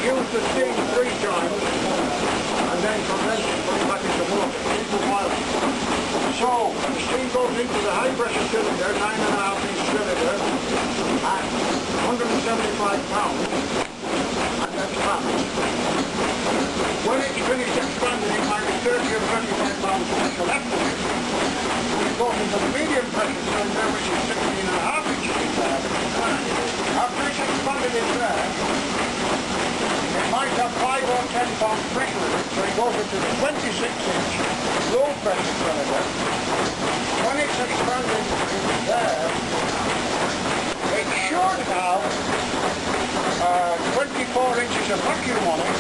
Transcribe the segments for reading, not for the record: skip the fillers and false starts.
use the steam 3 times and then condense it, put it back into water, into boiling. So the steam goes into the high pressure cylinder, 9.5 inch cylinder, at 175 pounds, and that's fast. When it's finished expanding, it might be 30 or 35 pounds pressure left of it. When it goes into the medium pressure cylinder, which is 16.5 inches in there, after it's expanded in there, it might have 5 or 10 pounds pressure in it, so it goes into the 26-inch low pressure cylinder. When it's expanded in there, it should have 24 inches of vacuum on it,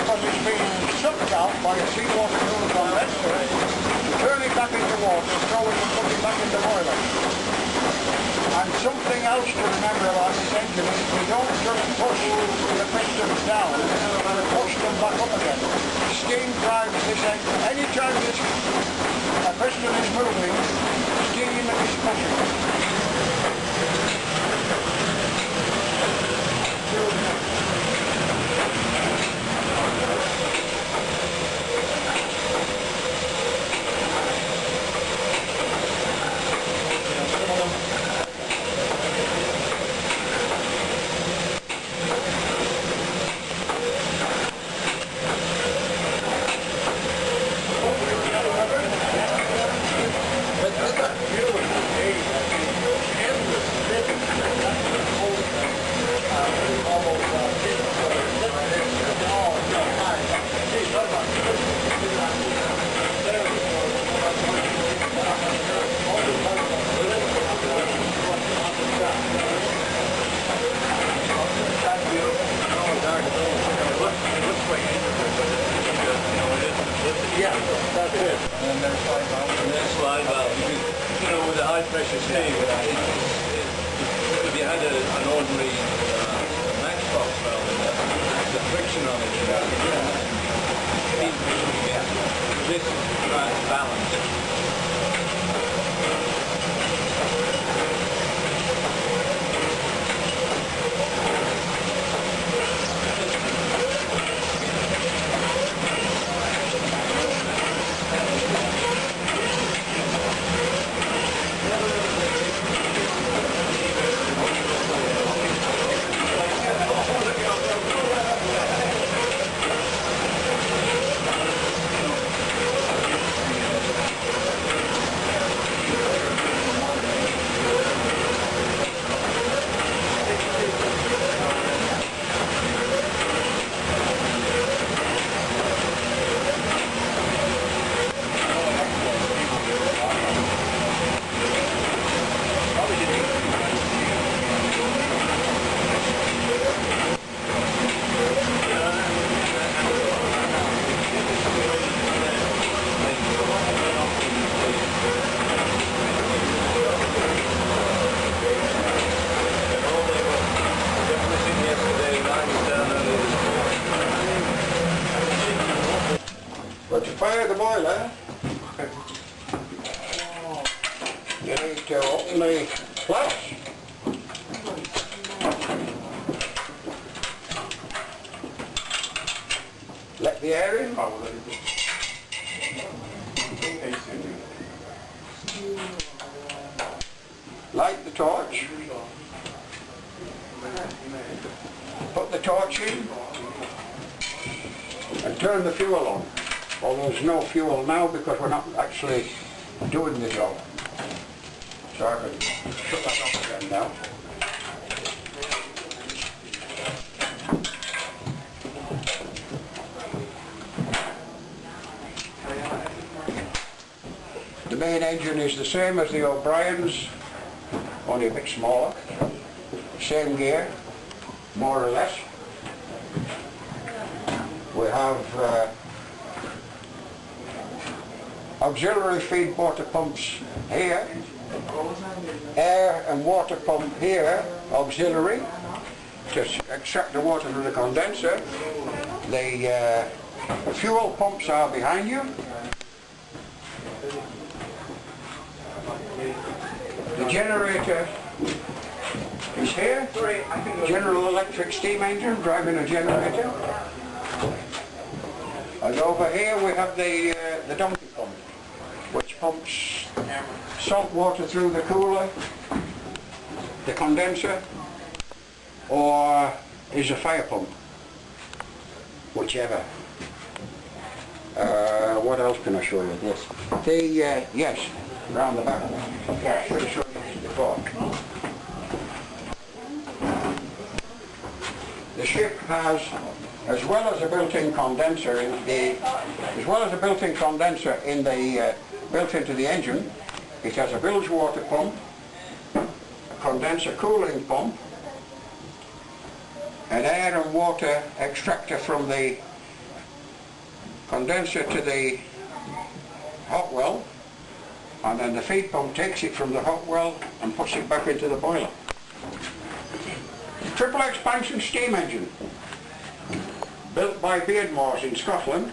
because it's being sucked out by a seawater cooler condenser, turn it back into water, throw it and put it back in the boiler. And something else to remember about this engine is we don't just push the pistons down, we push them back up again. Steam drives this engine. Anytime this piston is moving, steam is pushing. Yeah, that's it. And then there's slide valve. You know, with the high pressure steam, if you had an ordinary matchbox valve in there, the friction on it, this tries to balance it. But to fire the boiler, you need to open the flaps. Let the air in. Light the torch. Put the torch in and turn the fuel on. Although there's no fuel now because we're not actually doing the job. So I can shut that off again now. The main engine is the same as the O'Brien's, only a bit smaller. Same gear, more or less. We have auxiliary feed water pumps here, air and water pump here, auxiliary, to extract the water from the condenser. The fuel pumps are behind you. The generator is here. General Electric steam engine driving a generator. And over here we have the donkey pump, which pumps salt water through the cooler, the condenser, or is a fire pump, whichever. What else can I show you? This. Yes, round the back. Yeah, I should have shown you this before. The ship has, as well as a built-in condenser in the, built into the engine, it has a bilge water pump, a condenser cooling pump, an air and water extractor from the condenser to the hot well, and then the feed pump takes it from the hot well and puts it back into the boiler. Triple expansion steam engine, built by Beardmores in Scotland,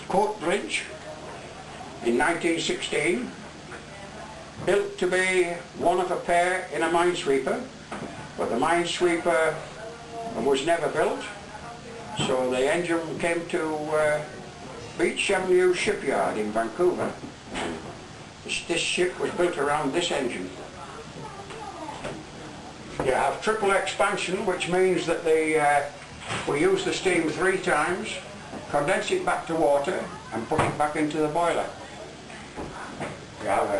Coatbridge in 1916, built to be one of a pair in a minesweeper, but the minesweeper was never built, so the engine came to Beach Avenue shipyard in Vancouver. This ship was built around this engine. You have triple expansion, which means that we use the steam 3 times, condense it back to water and put it back into the boiler. You have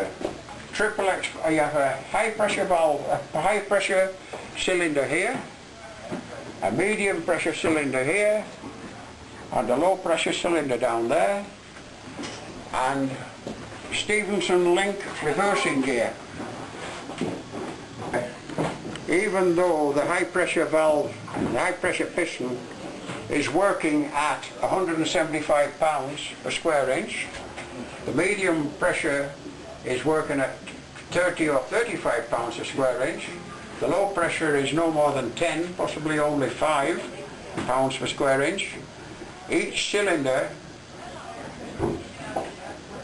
a high pressure valve, a high pressure cylinder here, a medium pressure cylinder here, and a low pressure cylinder down there, and Stevenson link reversing gear. Even though the high pressure valve, the high pressure piston is working at 175 pounds per square inch, the medium pressure is working at 30 or 35 pounds per square inch, the low pressure is no more than 10, possibly only 5 pounds per square inch. Each cylinder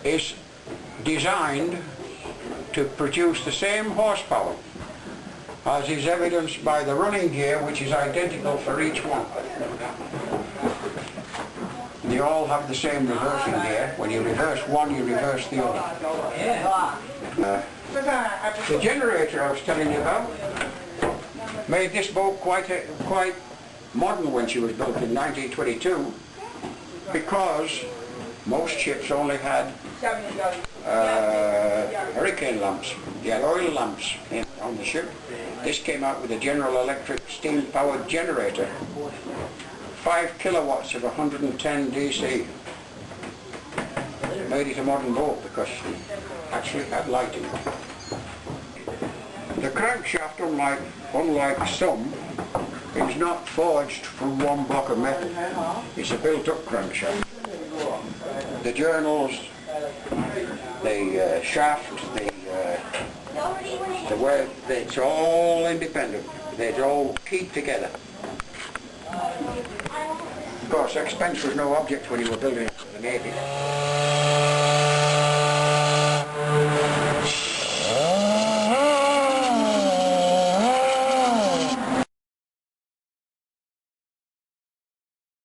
is designed to produce the same horsepower, as is evidenced by the running gear, which is identical for each one. They all have the same reversing gear. When you reverse one, you reverse the other. The generator I was telling you about made this boat quite modern when she was built in 1922, because most ships only had hurricane lamps. They had oil lamps on the ship. This came out with a General Electric steam-powered generator, 5 kilowatts of 110 DC. Made it a modern boat because it actually had lighting. The crankshaft, unlike some, is not forged from one block of metal. It's a built-up crankshaft. The journals, the shaft, the way, it's all independent. They're all keyed together. Of course, expense was no object when you were building it for the Navy.